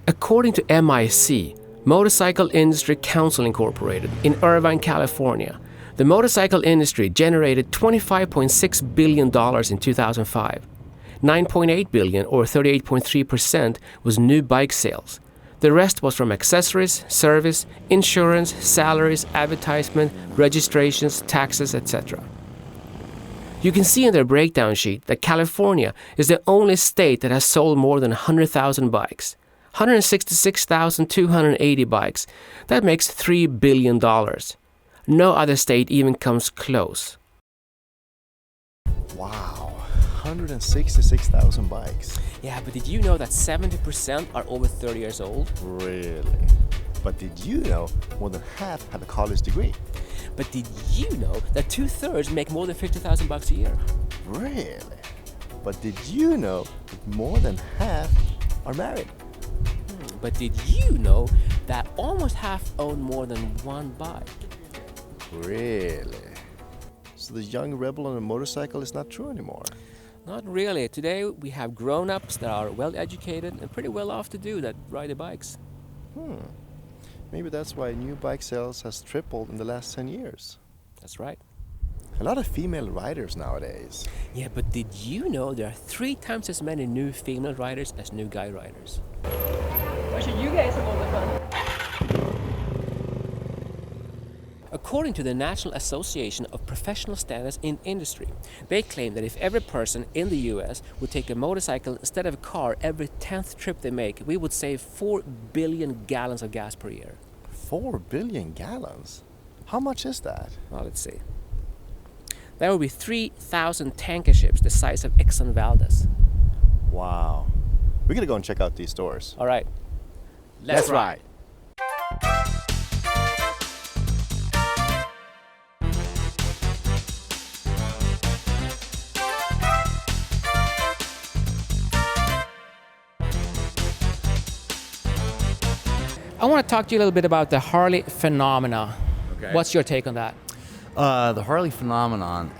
According to MIC, Motorcycle Industry Council Incorporated, in Irvine, California, the motorcycle industry generated $25.6 billion in 2005. 9.8 billion, or 38.3%, was new bike sales. The rest was from accessories, service, insurance, salaries, advertisement, registrations, taxes, etc. You can see in their breakdown sheet that California is the only state that has sold more than 100,000 bikes. 166,280 bikes. That makes $3 billion. No other state even comes close. Wow, 166,000 bikes. Yeah, but did you know that 70% are over 30 years old? Really? But did you know more than half have a college degree? But did you know that 2/3 make more than 50,000 bucks a year? Really? But did you know that more than half are married? But did you know that almost half own more than one bike? Really? So the young rebel on a motorcycle is not true anymore? Not really. Today we have grown-ups that are well educated and pretty well off to do that ride the bikes. Maybe that's why new bike sales has tripled in the last 10 years. That's right. A lot of female riders nowadays. Yeah, but did you know there are 3 times as many new female riders as new guy riders? Why should you guys have all the fun? According to the National Association of Professional Standards in Industry, they claim that if every person in the US would take a motorcycle instead of a car every 10th trip they make, we would save 4 billion gallons of gas per year. 4 billion gallons? How much is that? Well, let's see. That would be 3,000 tanker ships the size of Exxon Valdez. Wow. We gotta go and check out these stores. All right. Let's ride. I want to talk to you a little bit about the Harley phenomena. Okay. What's your take on that? The Harley phenomenon,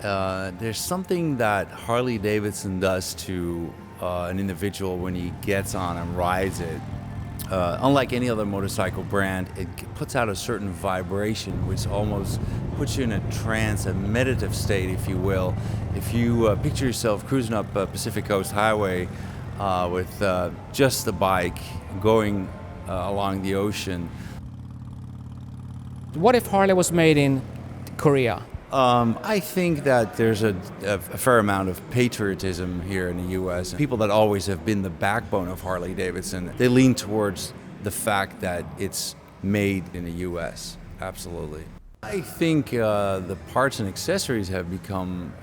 there's something that Harley-Davidson does to an individual when he gets on and rides it. Unlike any other motorcycle brand, it puts out a certain vibration which almost puts you in a trance, a meditative state, if you will. If you picture yourself cruising up Pacific Coast Highway with just the bike going along the ocean. What if Harley was made in Korea? I think that there's a fair amount of patriotism here in the U.S. People that always have been the backbone of Harley-Davidson, they lean towards the fact that it's made in the U.S. Absolutely. I think the parts and accessories have become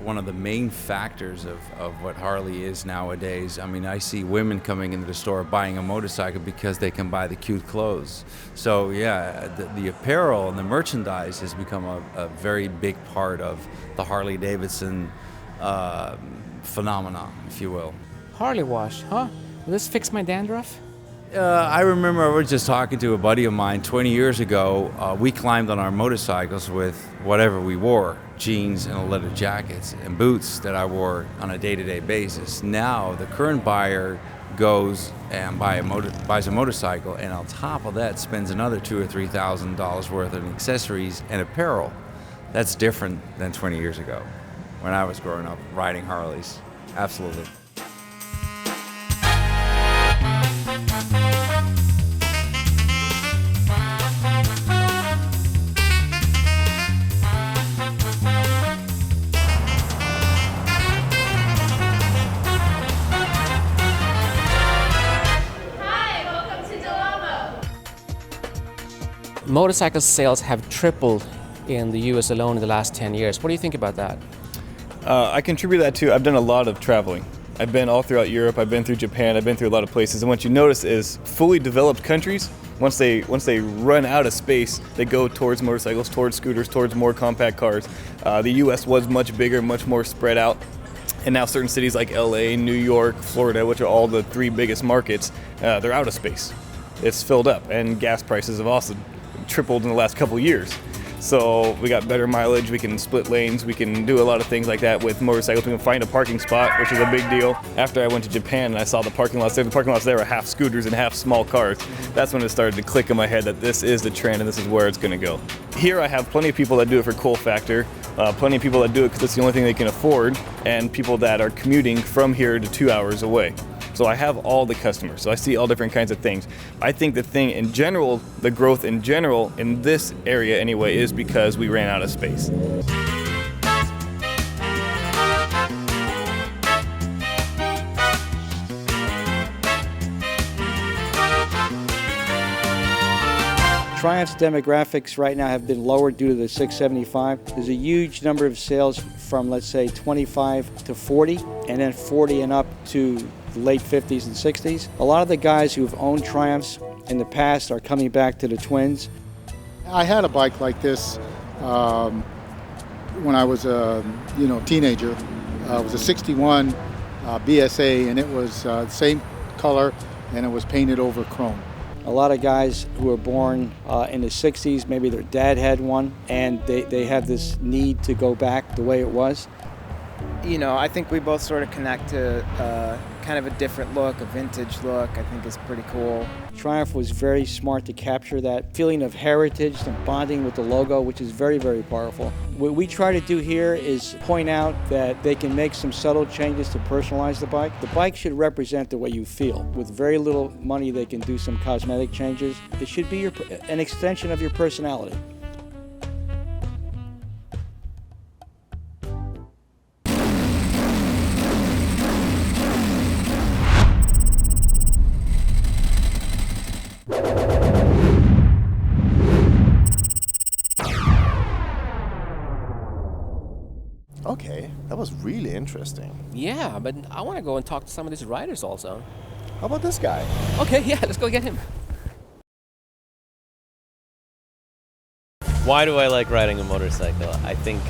one of the main factors of what Harley is nowadays. I mean, I see women coming into the store buying a motorcycle because they can buy the cute clothes. So yeah, the apparel and the merchandise has become a very big part of the Harley-Davidson phenomenon, if you will. Harley wash, huh? Will this fix my dandruff? I remember I was just talking to a buddy of mine 20 years ago. We climbed on our motorcycles with whatever we wore, jeans and leather jackets and boots that I wore on a day-to-day basis. Now the current buyer goes and buys a motorcycle, and on top of that spends another $2,000 or $3,000 worth of accessories and apparel. That's different than 20 years ago when I was growing up riding Harleys. Absolutely. Motorcycle sales have tripled in the US alone in the last 10 years. What do you think about that? I contribute that to, I've done a lot of traveling. I've been all throughout Europe, I've been through Japan, I've been through a lot of places, and what you notice is fully developed countries, once they run out of space, they go towards motorcycles, towards scooters, towards more compact cars. The US was much bigger, much more spread out, and now certain cities like LA, New York, Florida, which are all the 3 biggest markets, they're out of space. It's filled up, and gas prices have also tripled in the last couple years. So we got better mileage, we can split lanes, we can do a lot of things like that with motorcycles. We can find a parking spot, which is a big deal. After I went to Japan and I saw the parking lots there were half scooters and half small cars. That's when it started to click in my head that this is the trend and this is where it's going to go. Here I have plenty of people that do it for cool factor, plenty of people that do it because it's the only thing they can afford, and people that are commuting from here to 2 hours away. So I have all the customers, so I see all different kinds of things. I think the thing in general, the growth in general in this area anyway, is because we ran out of space. Triumph's demographics right now have been lowered due to the 675. There's a huge number of sales from, let's say, 25 to 40, and then 40 and up to the late 50s and 60s. A lot of the guys who have owned Triumphs in the past are coming back to the Twins. I had a bike like this when I was a teenager. It was a 61 BSA, and it was the same color, and it was painted over chrome. A lot of guys who were born in the 60s, maybe their dad had one, and they have this need to go back the way it was. I think we both sort of connect to kind of a different look, a vintage look. I think is pretty cool. Triumph was very smart to capture that feeling of heritage and bonding with the logo, which is very, very powerful. What we try to do here is point out that they can make some subtle changes to personalize the bike. The bike should represent the way you feel. With very little money, they can do some cosmetic changes. It should be an extension of your personality. Okay, that was really interesting. Yeah, but I want to go and talk to some of these riders also. How about this guy? Okay, yeah, let's go get him. Why do I like riding a motorcycle? I think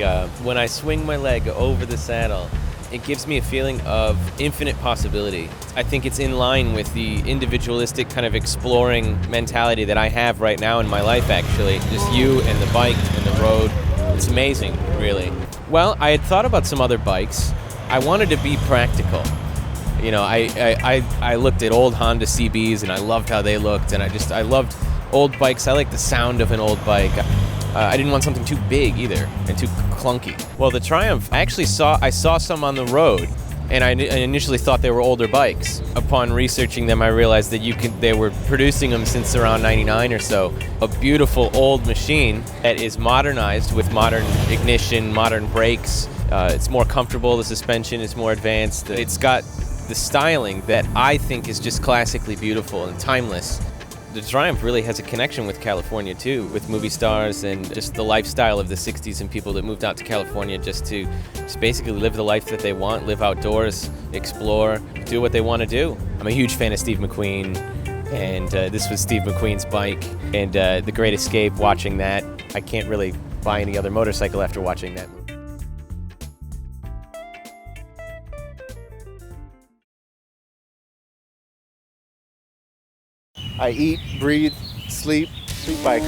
when I swing my leg over the saddle, it gives me a feeling of infinite possibility. I think it's in line with the individualistic kind of exploring mentality that I have right now in my life, actually. Just you and the bike and the road. It's amazing, really. Well, I had thought about some other bikes. I wanted to be practical. I looked at old Honda CBs and I loved how they looked, and I loved old bikes. I like the sound of an old bike. I didn't want something too big either and too clunky. Well, the Triumph, I saw some on the road, and I initially thought they were older bikes. Upon researching them, I realized that they were producing them since around '99 or so. A beautiful old machine that is modernized with modern ignition, modern brakes. It's more comfortable, the suspension is more advanced. It's got the styling that I think is just classically beautiful and timeless. The Triumph really has a connection with California too, with movie stars and just the lifestyle of the 60s and people that moved out to California just to basically live the life that they want, live outdoors, explore, do what they want to do. I'm a huge fan of Steve McQueen, and this was Steve McQueen's bike, and The Great Escape, watching that. I can't really buy any other motorcycle after watching that movie. I eat, breathe, sleep, street bikes.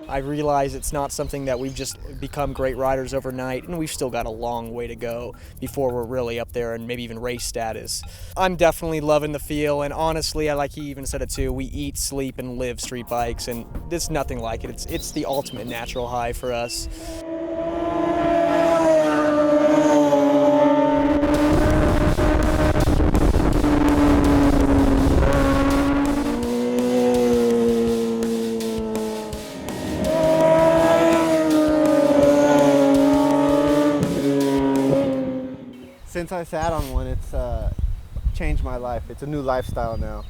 I realize it's not something that we've just become great riders overnight, and we've still got a long way to go before we're really up there and maybe even race status. I'm definitely loving the feel, and honestly, like he even said it too, we eat, sleep, and live street bikes, and there's nothing like it. It's the ultimate natural high for us. Since I sat on one, it's changed my life. It's a new lifestyle now.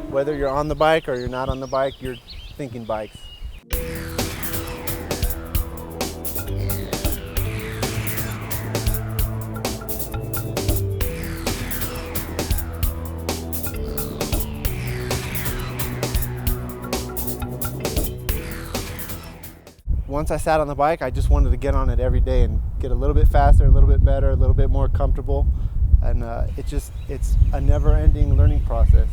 Whether you're on the bike or you're not on the bike, you're thinking bikes. Once I sat on the bike, I just wanted to get on it every day and get a little bit faster, a little bit better, a little bit more comfortable. and it's a never-ending learning process.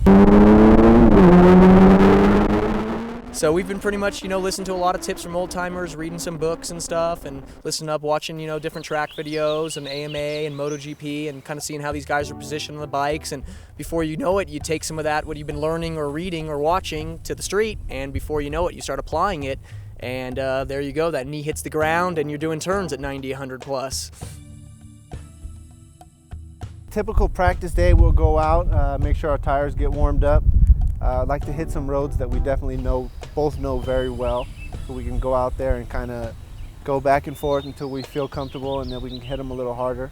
So we've been pretty much, listening to a lot of tips from old timers, reading some books and stuff, and listening up, watching, different track videos and AMA and MotoGP, and kind of seeing how these guys are positioned on the bikes. And before you know it, you take some of that, what you've been learning or reading or watching, to the street, and before you know it, you start applying it. And there you go, that knee hits the ground and you're doing turns at 90, 100 plus. Typical practice day, we'll go out, make sure our tires get warmed up. Like to hit some roads that we definitely both know very well, so we can go out there and kind of go back and forth until we feel comfortable, and then we can hit them a little harder.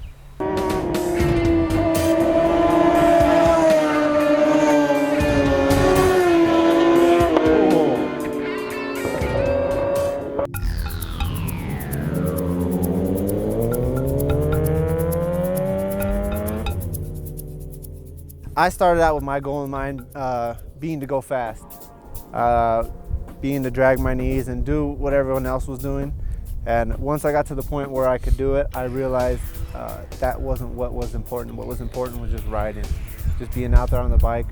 I started out with my goal in mind being to go fast, being to drag my knees and do what everyone else was doing. And once I got to the point where I could do it, I realized that wasn't what was important. What was important was just riding, just being out there on the bike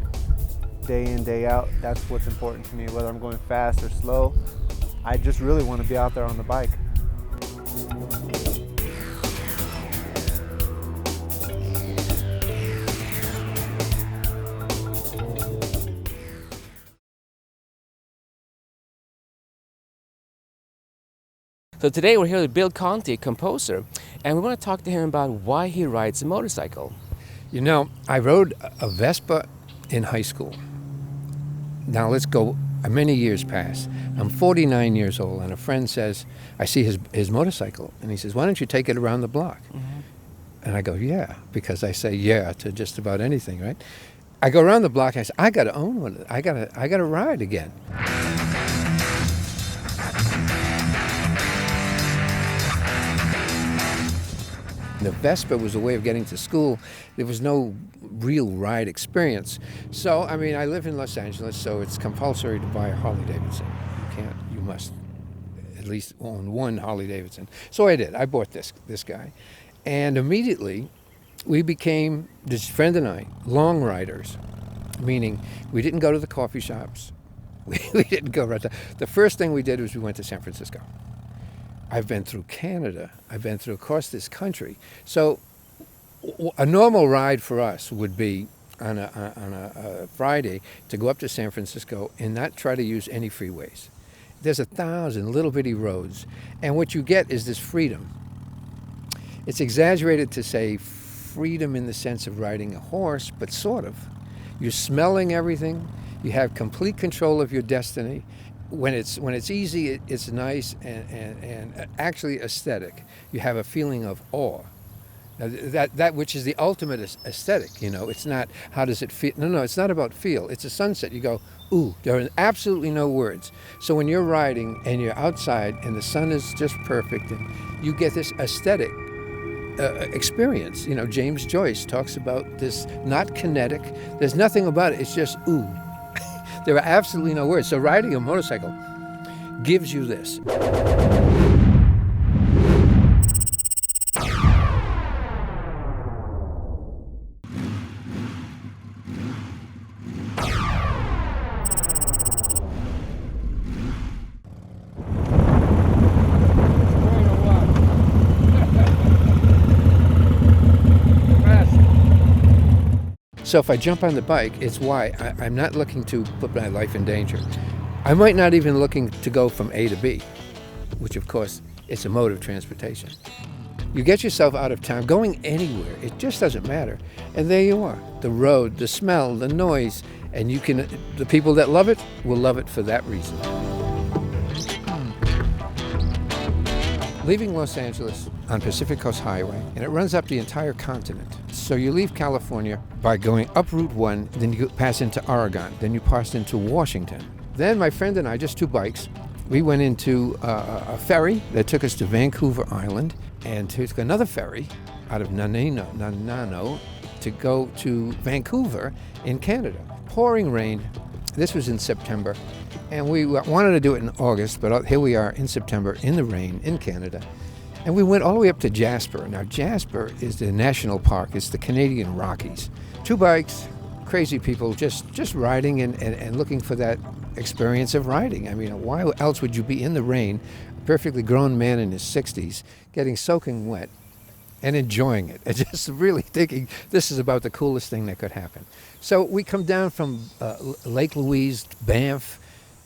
day in, day out. That's what's important to me, whether I'm going fast or slow. I just really want to be out there on the bike. So today we're here with Bill Conti, a composer, and we want to talk to him about why he rides a motorcycle. You know, I rode a Vespa in high school. Now let's go many years past. I'm 49 years old, and a friend says, I see his motorcycle, and he says, why don't you take it around the block? Mm-hmm. And I go, yeah, because I say yeah to just about anything, right? I go around the block, and I say, I got to own one. I got to ride again. The Vespa was a way of getting to school. There was no real ride experience. So, I mean, I live in Los Angeles, so it's compulsory to buy a Harley-Davidson. You must at least own one Harley-Davidson. So I did. I bought this guy. And immediately, we became, this friend and I, long riders, meaning we didn't go to the coffee shops. We didn't go right there. The first thing we did was we went to San Francisco. I've been through Canada. I've been through across this country. So a normal ride for us would be on a Friday to go up to San Francisco and not try to use any freeways. There's 1,000 little bitty roads, and what you get is this freedom. It's exaggerated to say freedom in the sense of riding a horse, but sort of. You're smelling everything. You have complete control of your destiny. When it's easy, it's nice and actually aesthetic. You have a feeling of awe. Now, that which is the ultimate aesthetic, it's not how does it feel. No, it's not about feel. It's a sunset. You go, ooh, there are absolutely no words. So when you're riding and you're outside and the sun is just perfect, and you get this aesthetic experience. James Joyce talks about this, not kinetic. There's nothing about it. It's just ooh. There are absolutely no words. So riding a motorcycle gives you this. So if I jump on the bike, it's why I'm not looking to put my life in danger. I might not even looking to go from A to B, which of course it's a mode of transportation. You get yourself out of town, going anywhere, it just doesn't matter. And there you are, the road, the smell, the noise, and the people that love it will love it for that reason. Leaving Los Angeles on Pacific Coast Highway, and it runs up the entire continent. So you leave California by going up Route 1, then you pass into Oregon, then you pass into Washington. Then my friend and I, just two bikes, we went into a ferry that took us to Vancouver Island, and took another ferry out of Nanano to go to Vancouver in Canada. Pouring rain. This was in September, and we wanted to do it in August, but here we are in September in the rain in Canada. And we went all the way up to Jasper. Now, Jasper is the national park. It's the Canadian Rockies. 2 bikes, crazy people just riding and looking for that experience of riding. I mean, why else would you be in the rain, a perfectly grown man in his 60s, getting soaking wet and enjoying it, and just really thinking this is about the coolest thing that could happen. So we come down from Lake Louise, Banff,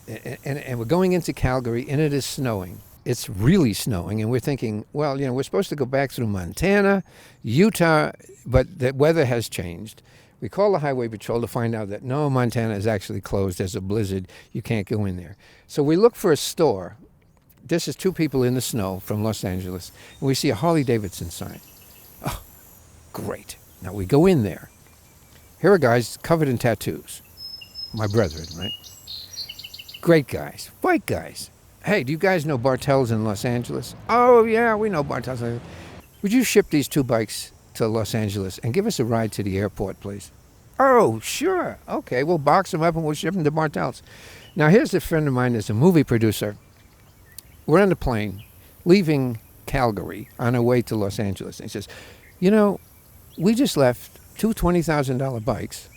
and we're going into Calgary, and it is snowing. It's really snowing, and we're thinking, well, we're supposed to go back through Montana, Utah, but the weather has changed. We call the highway patrol to find out that no, Montana is actually closed. There's a blizzard. You can't go in there. So we look for a store. This is 2 people in the snow from Los Angeles, and we see a Harley-Davidson sign. Oh, great. Now we go in there. Here are guys covered in tattoos. My brethren, right? Great guys, bike guys. Hey, do you guys know Bartell's in Los Angeles? Oh, yeah, we know Bartell's. Would you ship these 2 bikes to Los Angeles and give us a ride to the airport, please? Oh, sure. Okay, we'll box them up and we'll ship them to Bartell's. Now, here's a friend of mine that's a movie producer. We're on the plane leaving Calgary on our way to Los Angeles. And he says, we just left 2 $20,000 bikes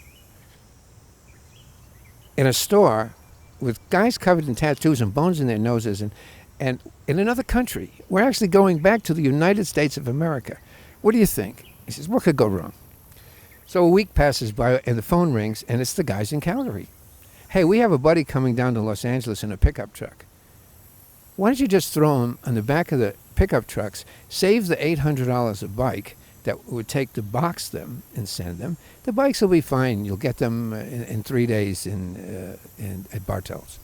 in a store with guys covered in tattoos and bones in their noses and in another country. We're actually going back to the United States of America. What do you think? He says, what could go wrong? So a week passes by and the phone rings and it's the guys in Calgary. Hey, we have a buddy coming down to Los Angeles in a pickup truck. Why don't you just throw him on the back of the pickup trucks, save the $800 a bike that it would take to box them and send them. The bikes will be fine. You'll get them in 3 days at Bartell's.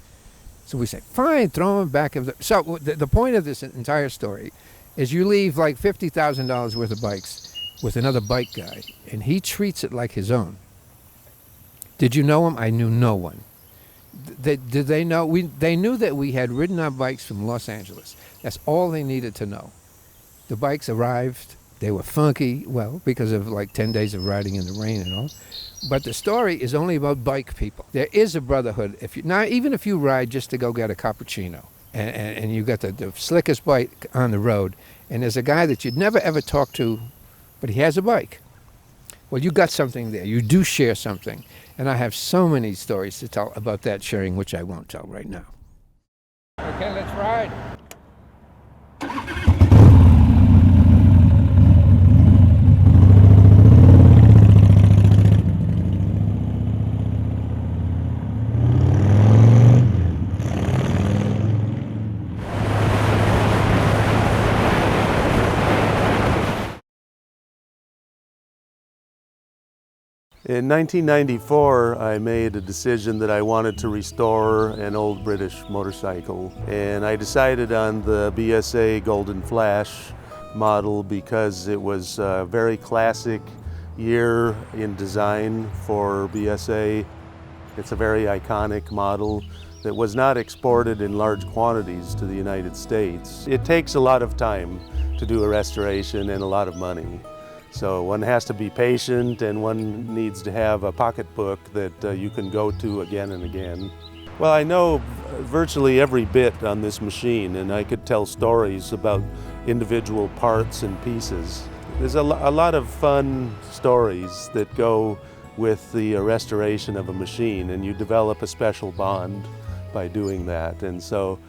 So we say, fine, throw them back. So the point of this entire story is you leave like $50,000 worth of bikes with another bike guy, and he treats it like his own. Did you know him? I knew no one. Did they know? They knew that we had ridden our bikes from Los Angeles. That's all they needed to know. The bikes arrived. They were funky, well, because of like 10 days of riding in the rain and all. But the story is only about bike people. There is a brotherhood. Even if you ride just to go get a cappuccino, and you got the slickest bike on the road, and there's a guy that you'd never ever talk to, but he has a bike. Well, you got something there. You do share something. And I have so many stories to tell about that sharing, which I won't tell right now. Okay, let's ride. In 1994, I made a decision that I wanted to restore an old British motorcycle, and I decided on the BSA Golden Flash model because it was a very classic year in design for BSA. It's a very iconic model that was not exported in large quantities to the United States. It takes a lot of time to do a restoration and a lot of money. So one has to be patient, and one needs to have a pocketbook that you can go to again and again. Well, I know virtually every bit on this machine, and I could tell stories about individual parts and pieces. There's a lot of fun stories that go with the restoration of a machine, and you develop a special bond by doing that. And so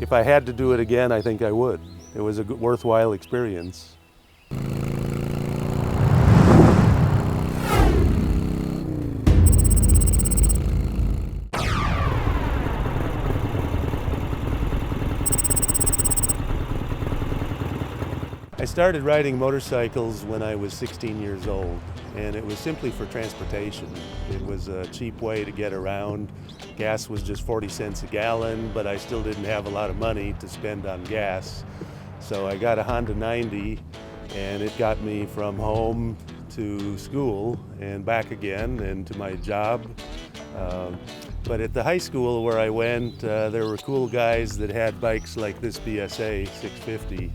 if I had to do it again, I think I would. It was a worthwhile experience. I started riding motorcycles when I was 16 years old, and it was simply for transportation. It was a cheap way to get around. Gas was just 40 cents a gallon, but I still didn't have a lot of money to spend on gas. So I got a Honda 90, and it got me from home to school and back again and to my job. But at the high school where I went, there were cool guys that had bikes like this BSA 650.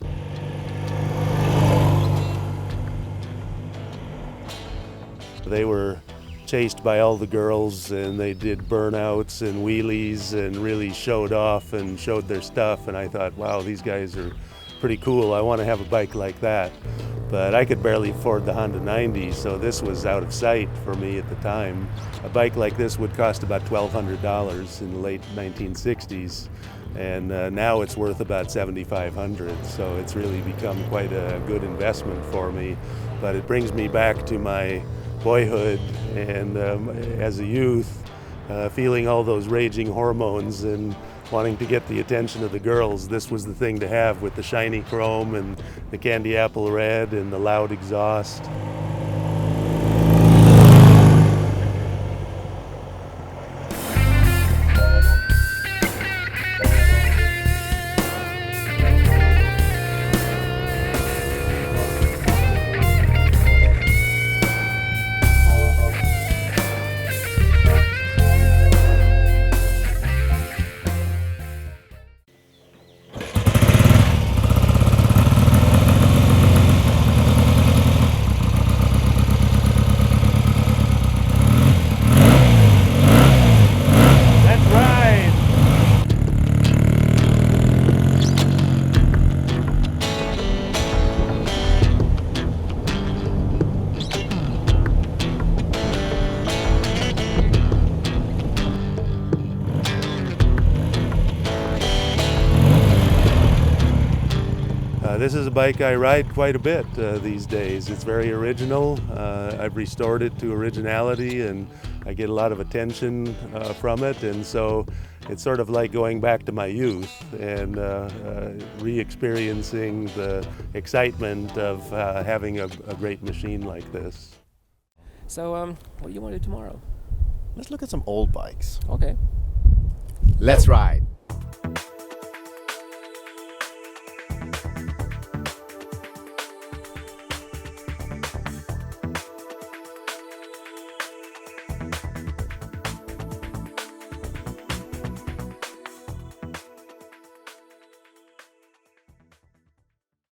They were chased by all the girls, and they did burnouts and wheelies and really showed off and showed their stuff, and I thought, wow, these guys are pretty cool. I want to have a bike like that. But I could barely afford the Honda 90, so this was out of sight for me at the time. A bike like this would cost about $1,200 in the late 1960s, and now it's worth about $7,500, so it's really become quite a good investment for me. But it brings me back to my boyhood and as a youth, feeling all those raging hormones and wanting to get the attention of the girls. This was the thing to have, with the shiny chrome and the candy apple red and the loud exhaust. This is a bike I ride quite a bit these days. It's very original. I've restored it to originality, and I get a lot of attention from it, and so it's sort of like going back to my youth and re-experiencing the excitement of having a great machine like this. So, what do you want to do tomorrow? Let's look at some old bikes. Okay. Let's ride.